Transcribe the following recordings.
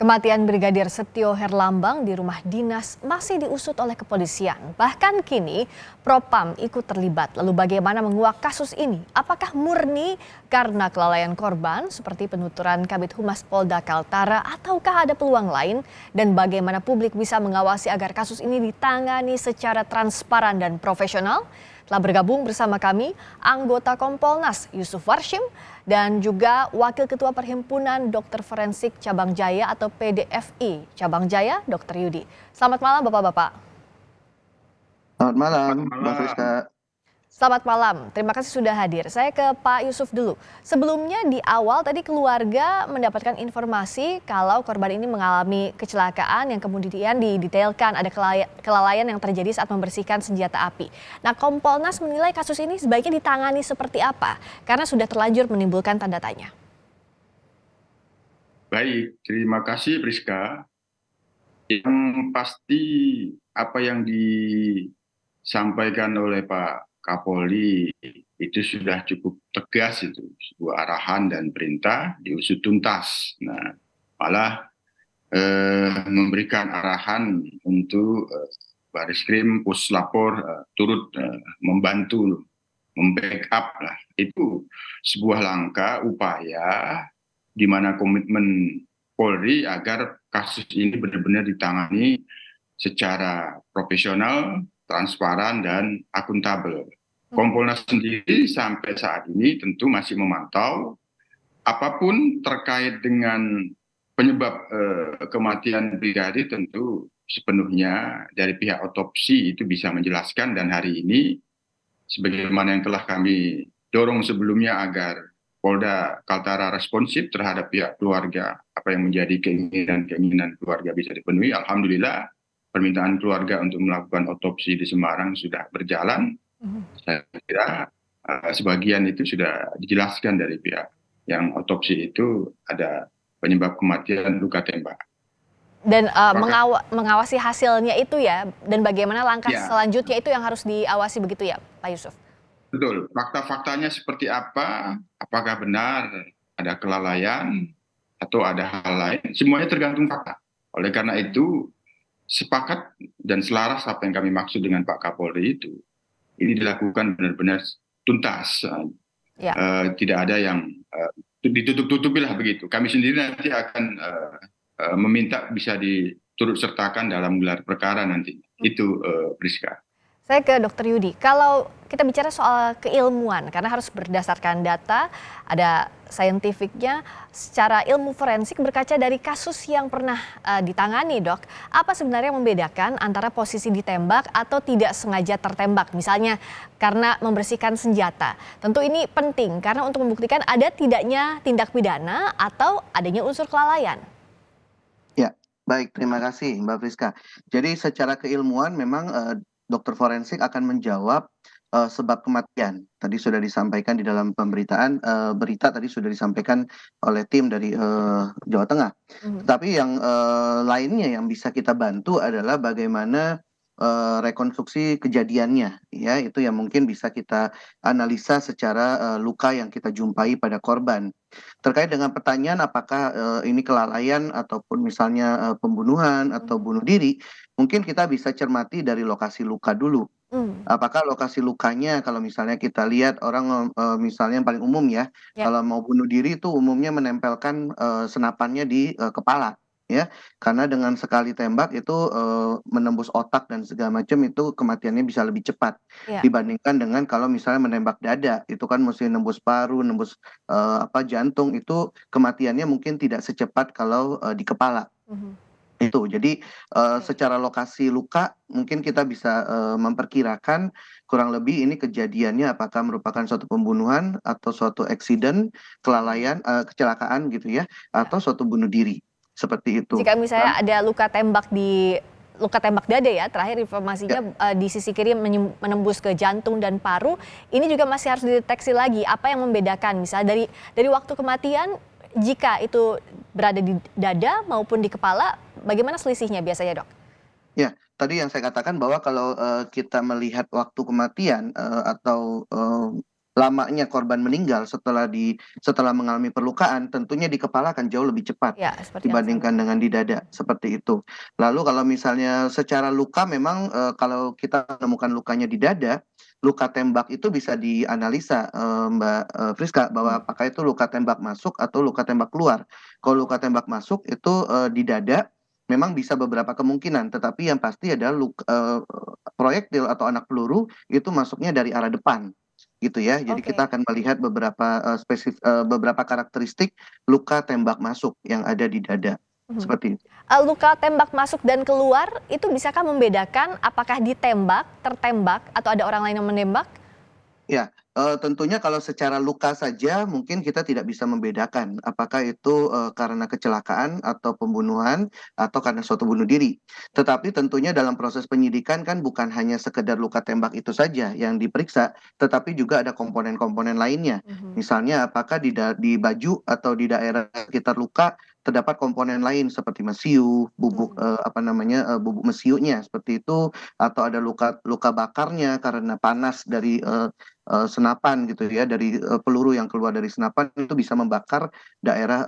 Kematian Brigadir Setio Herlambang di rumah dinas masih diusut oleh kepolisian. Bahkan kini Propam ikut terlibat. Lalu bagaimana menguak kasus ini? Apakah murni karena kelalaian korban seperti penuturan Kabid Humas Polda Kaltara ataukah ada peluang lain? Dan bagaimana publik bisa mengawasi agar kasus ini ditangani secara transparan dan profesional? Telah bergabung bersama kami anggota Kompolnas Yusuf Warshim dan juga Wakil Ketua Perhimpunan Dokter Forensik Cabang Jaya atau PDFI Cabang Jaya, Dr. Yudi. Selamat malam Bapak-Bapak. Selamat malam, Mbak Friska. Selamat malam, terima kasih sudah hadir. Saya ke Pak Yusuf dulu. Sebelumnya di awal tadi keluarga mendapatkan informasi kalau korban ini mengalami kecelakaan yang kemudian didetailkan ada kelalaian yang terjadi saat membersihkan senjata api. Nah, Kompolnas menilai kasus ini sebaiknya ditangani seperti apa? Karena sudah terlanjur menimbulkan tanda tanya. Baik, terima kasih Priska. Yang pasti apa yang disampaikan oleh Pak Kapolri itu sudah cukup tegas, itu sebuah arahan dan perintah diusut tuntas. Nah, malah memberikan arahan untuk Baris-Krim Puslapor turut membantu, membackup lah. Itu sebuah langkah upaya di mana komitmen Polri agar kasus ini benar-benar ditangani secara profesional, transparan, dan akuntabel. Kompolnas sendiri sampai saat ini tentu masih memantau apapun terkait dengan penyebab kematian brigadir, tentu sepenuhnya dari pihak otopsi itu bisa menjelaskan, dan hari ini sebagaimana yang telah kami dorong sebelumnya agar Polda Kaltara responsif terhadap pihak keluarga, apa yang menjadi keinginan keluarga bisa dipenuhi. Alhamdulillah permintaan keluarga untuk melakukan otopsi di Semarang sudah berjalan. Saya kira sebagian itu sudah dijelaskan dari pihak yang otopsi itu ada penyebab kematian luka tembak. Dan mengawasi hasilnya itu ya, dan bagaimana langkah selanjutnya itu yang harus diawasi begitu ya Pak Yusuf? Betul, fakta-faktanya seperti apa, apakah benar ada kelalaian atau ada hal lain, semuanya tergantung fakta. Oleh karena itu, sepakat dan selaras apa yang kami maksud dengan Pak Kapolri itu, ini dilakukan benar-benar tuntas. Tidak ada yang ditutup-tutupi lah begitu. Kami sendiri nanti akan meminta bisa diturut sertakan dalam gelar perkara nanti. Itu Priska. Saya ke Dr. Yudi, kalau kita bicara soal keilmuan, karena harus berdasarkan data, ada saintifiknya, secara ilmu forensik berkaca dari kasus yang pernah ditangani dok, apa sebenarnya yang membedakan antara posisi ditembak atau tidak sengaja tertembak, misalnya karena membersihkan senjata. Tentu ini penting, karena untuk membuktikan ada tidaknya tindak pidana atau adanya unsur kelalaian. Ya, baik, terima kasih Mbak Friska. Jadi secara keilmuan memang dokter forensik akan menjawab sebab kematian. Tadi sudah disampaikan di dalam pemberitaan, berita tadi sudah disampaikan oleh tim dari Jawa Tengah. Tapi yang lainnya yang bisa kita bantu adalah bagaimana rekonstruksi kejadiannya, ya itu yang mungkin bisa kita analisa secara luka yang kita jumpai pada korban. Terkait dengan pertanyaan apakah ini kelalaian ataupun misalnya pembunuhan atau bunuh diri, mungkin kita bisa cermati dari lokasi luka dulu. Apakah lokasi lukanya, kalau misalnya kita lihat orang misalnya yang paling umum ya, kalau mau bunuh diri itu umumnya menempelkan senapannya di kepala. Ya, karena dengan sekali tembak itu menembus otak dan segala macam, itu kematiannya bisa lebih cepat dibandingkan dengan kalau misalnya menembak dada, itu kan mesti nembus paru, nembus jantung, itu kematiannya mungkin tidak secepat kalau di kepala. Itu jadi secara lokasi luka mungkin kita bisa memperkirakan kurang lebih ini kejadiannya apakah merupakan suatu pembunuhan atau suatu eksiden, kelalaian, kecelakaan gitu ya, atau suatu bunuh diri. Seperti itu. Jika misalnya ada luka tembak dada ya, terakhir informasinya di sisi kiri menembus ke jantung dan paru, ini juga masih harus dideteksi lagi apa yang membedakan misalnya dari waktu kematian, jika itu berada di dada maupun di kepala, bagaimana selisihnya biasanya dok? Ya, tadi yang saya katakan bahwa kalau kita melihat waktu kematian atau lamanya korban meninggal setelah mengalami perlukaan, tentunya di kepala akan jauh lebih cepat Ya, seperti yang saya dibandingkan dengan di dada, seperti itu. Lalu kalau misalnya secara luka memang kalau kita menemukan lukanya di dada, luka tembak itu bisa dianalisa, Mbak Friska, bahwa Hmm. apakah itu luka tembak masuk atau luka tembak keluar. Kalau luka Oh, tembak masuk itu di dada memang bisa beberapa kemungkinan, tetapi yang pasti adalah proyektil atau anak peluru itu masuknya dari arah depan gitu ya. Jadi oke. kita akan melihat beberapa karakteristik luka tembak masuk yang ada di dada. Mhm. Seperti itu. Luka tembak masuk dan keluar itu bisakah membedakan apakah ditembak, tertembak, atau ada orang lain yang menembak? Ya, tentunya kalau secara luka saja mungkin kita tidak bisa membedakan apakah itu, karena kecelakaan atau pembunuhan atau karena suatu bunuh diri. Tetapi tentunya dalam proses penyidikan kan bukan hanya sekedar luka tembak itu saja yang diperiksa, tetapi juga ada komponen-komponen lainnya. Mhm. Misalnya apakah di baju atau di daerah sekitar luka terdapat komponen lain seperti mesiu, bubuk, Mhm. bubuk mesiunya seperti itu, atau ada luka luka bakarnya karena panas dari, senapan gitu ya, dari peluru yang keluar dari senapan itu bisa membakar daerah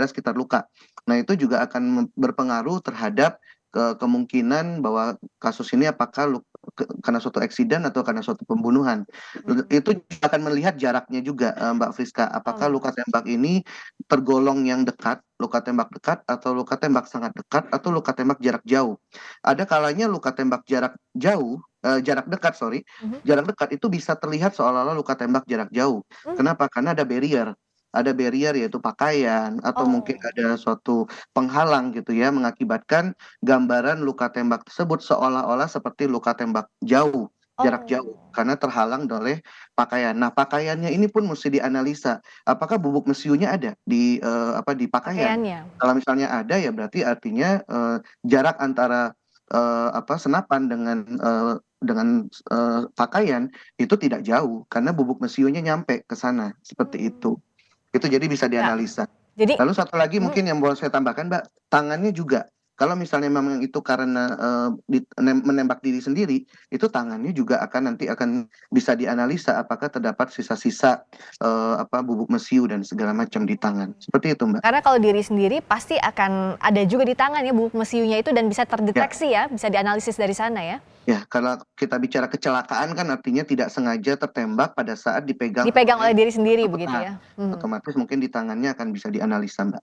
sekitar luka. Nah, itu juga akan berpengaruh terhadap kemungkinan bahwa kasus ini apakah karena suatu eksiden atau karena suatu pembunuhan. Mhm. Itu juga akan melihat jaraknya juga, Mbak Friska. Apakah luka Oh. tembak ini tergolong yang dekat, luka tembak dekat, atau luka tembak sangat dekat, atau luka tembak jarak jauh. Ada kalanya luka tembak jarak dekat, sorry, Mhm. jarak dekat itu bisa terlihat seolah-olah luka tembak jarak jauh. Mmm. Kenapa? Karena ada barrier. Ada barrier yaitu pakaian atau mungkin Oh. ada suatu penghalang gitu ya, mengakibatkan gambaran luka tembak tersebut seolah-olah seperti luka tembak jauh, jarak jauh, Oh, karena terhalang oleh pakaian. Nah, pakaiannya ini pun mesti dianalisa. Apakah bubuk mesiunya ada di pakaian? pakaiannya. Kalau misalnya ada ya berarti artinya jarak antara senapan dengan pakaian itu tidak jauh karena bubuk mesiunya nyampe ke sana, seperti Mmm. itu. Itu jadi bisa Ya, dianalisa. jadi Lalu satu lagi mhm, mungkin yang boleh saya tambahkan, Mbak, tangannya juga. Kalau misalnya memang itu karena, menembak diri sendiri, itu tangannya juga nanti akan bisa dianalisa apakah terdapat sisa-sisa, bubuk mesiu dan segala macam di tangan. Seperti itu, Mbak. karena kalau diri sendiri pasti akan ada juga di tangan ya bubuk mesiunya itu dan bisa Ya. terdeteksi ya, bisa dianalisis dari sana ya? Ya, kalau kita bicara kecelakaan kan artinya tidak sengaja tertembak pada saat dipegang Dipegang oleh oleh diri sendiri begitu bersangkutan. ya? Mhm. Otomatis mungkin di tangannya akan bisa dianalisa, Mbak.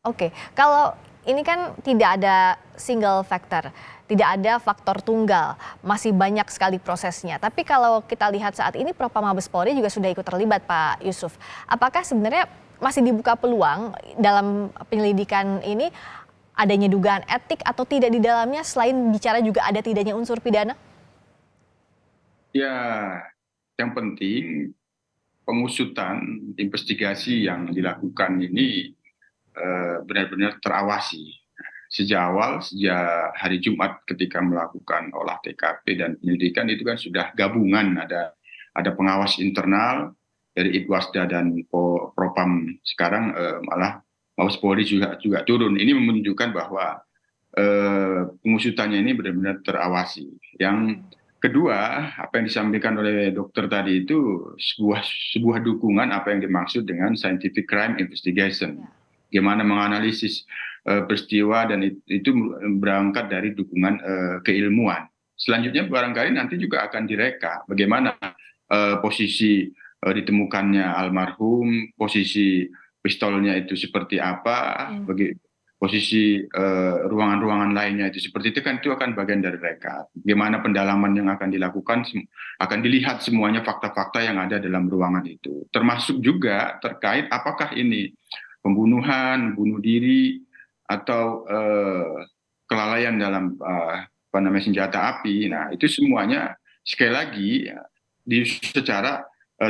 Oke, kalau ini kan tidak ada single factor, tidak ada faktor tunggal, masih banyak sekali prosesnya. Tapi kalau kita lihat saat ini Propam Mabes Polri juga sudah ikut terlibat, Pak Yusuf. Apakah sebenarnya masih dibuka peluang dalam penyelidikan ini adanya dugaan etik atau tidak di dalamnya selain bicara juga ada tidaknya unsur pidana? Ya, yang penting pengusutan investigasi yang dilakukan ini benar-benar terawasi. Sejak awal, sejak hari Jumat ketika melakukan olah TKP dan penyelidikan itu kan sudah gabungan, ada pengawas internal dari Itwasda dan Propam. Sekarang malah Mabes Polri juga turun. Ini menunjukkan bahwa pengusutannya ini benar-benar terawasi. Yang kedua, apa yang disampaikan oleh dokter tadi itu sebuah dukungan apa yang dimaksud dengan scientific crime investigation. Ya. Bagaimana menganalisis peristiwa dan itu berangkat dari dukungan keilmuan. Selanjutnya barangkali nanti juga akan direka bagaimana posisi ditemukannya almarhum, posisi pistolnya itu seperti apa, Hmm. posisi ruangan-ruangan lainnya itu seperti itu kan itu akan bagian dari reka. Bagaimana pendalaman yang akan dilakukan akan dilihat semuanya fakta-fakta yang ada dalam ruangan itu. Termasuk juga terkait apakah ini pembunuhan, bunuh diri atau kelalaian dalam apa namanya senjata api. Nah, Hmm. itu semuanya sekali lagi ya, secara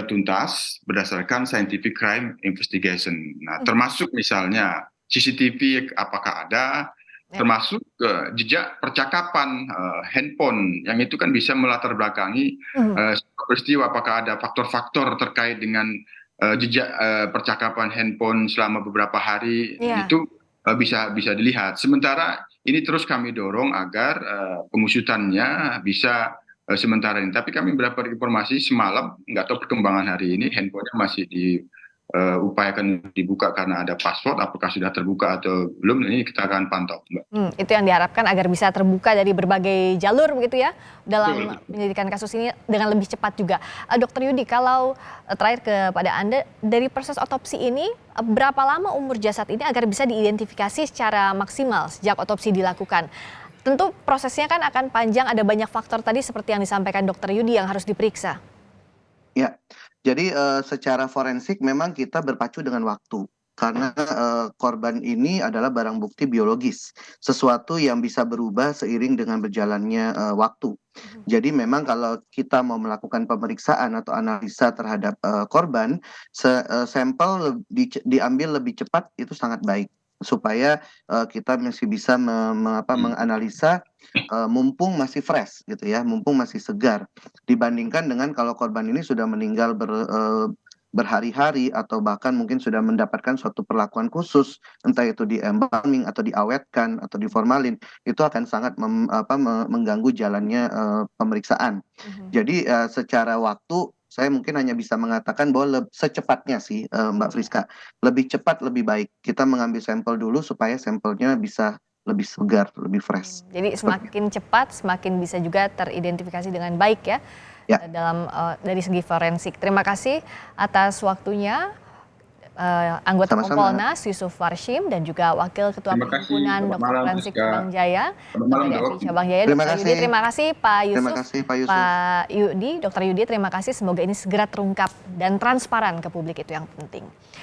tuntas berdasarkan scientific crime investigation. Nah, Hmm. termasuk misalnya CCTV apakah ada, Ya. termasuk jejak percakapan handphone yang itu kan bisa melatar belakangi Hmm. peristiwa apakah ada faktor-faktor terkait dengan jejak percakapan handphone selama beberapa hari Iya. itu bisa dilihat. Sementara ini terus kami dorong agar pengusutannya bisa sementara ini. Tapi kami mendapat informasi semalam, nggak tahu perkembangan hari ini, handphonenya masih diupayakan dibuka karena ada password. Apakah sudah terbuka atau belum? Ini kita akan pantau, Mbak. Itu yang diharapkan agar bisa terbuka dari berbagai jalur begitu ya dalam Betul. penyelidikan kasus ini dengan lebih cepat juga. Dokter Yudi, kalau terakhir kepada Anda, dari proses otopsi ini berapa lama umur jasad ini agar bisa diidentifikasi secara maksimal sejak otopsi dilakukan? Tentu prosesnya kan akan panjang, ada banyak faktor tadi seperti yang disampaikan Dokter Yudi yang harus diperiksa. Ya, jadi secara forensik memang kita berpacu dengan waktu. Karena korban ini adalah barang bukti biologis, sesuatu yang bisa berubah seiring dengan berjalannya waktu. Jadi memang kalau kita mau melakukan pemeriksaan atau analisa terhadap korban, sampel diambil lebih cepat itu sangat baik supaya kita masih bisa menganalisa mumpung masih fresh gitu ya, mumpung masih segar dibandingkan dengan kalau korban ini sudah meninggal berhari-hari atau bahkan mungkin sudah mendapatkan suatu perlakuan khusus, entah itu di embalming atau diawetkan atau diformalin, itu akan sangat mengganggu jalannya pemeriksaan. Jadi secara waktu saya mungkin hanya bisa mengatakan bahwa secepatnya sih Mbak Friska, lebih cepat lebih baik. Kita mengambil sampel dulu supaya sampelnya bisa lebih segar, lebih fresh. Jadi semakin cepat, semakin bisa juga teridentifikasi dengan baik ya, Ya. dalam dari segi forensik. Terima kasih atas waktunya anggota Sama-sama. Kompolnas Yusuf Warshim dan juga Wakil Ketua Terima kasih. Perhimpunan Selamat Dokter malam, Forensik Friska. Cabang Jaya, Selamat malam, Mediasi Dok. Cabang Jaya, Terima Dr. Yudi. kasih. Terima kasih Pak Yusuf. Terima kasih Pak Yusuf. Pak Yudi, Dr. Yudi, terima kasih. Semoga ini segera terungkap dan transparan ke publik, itu yang penting.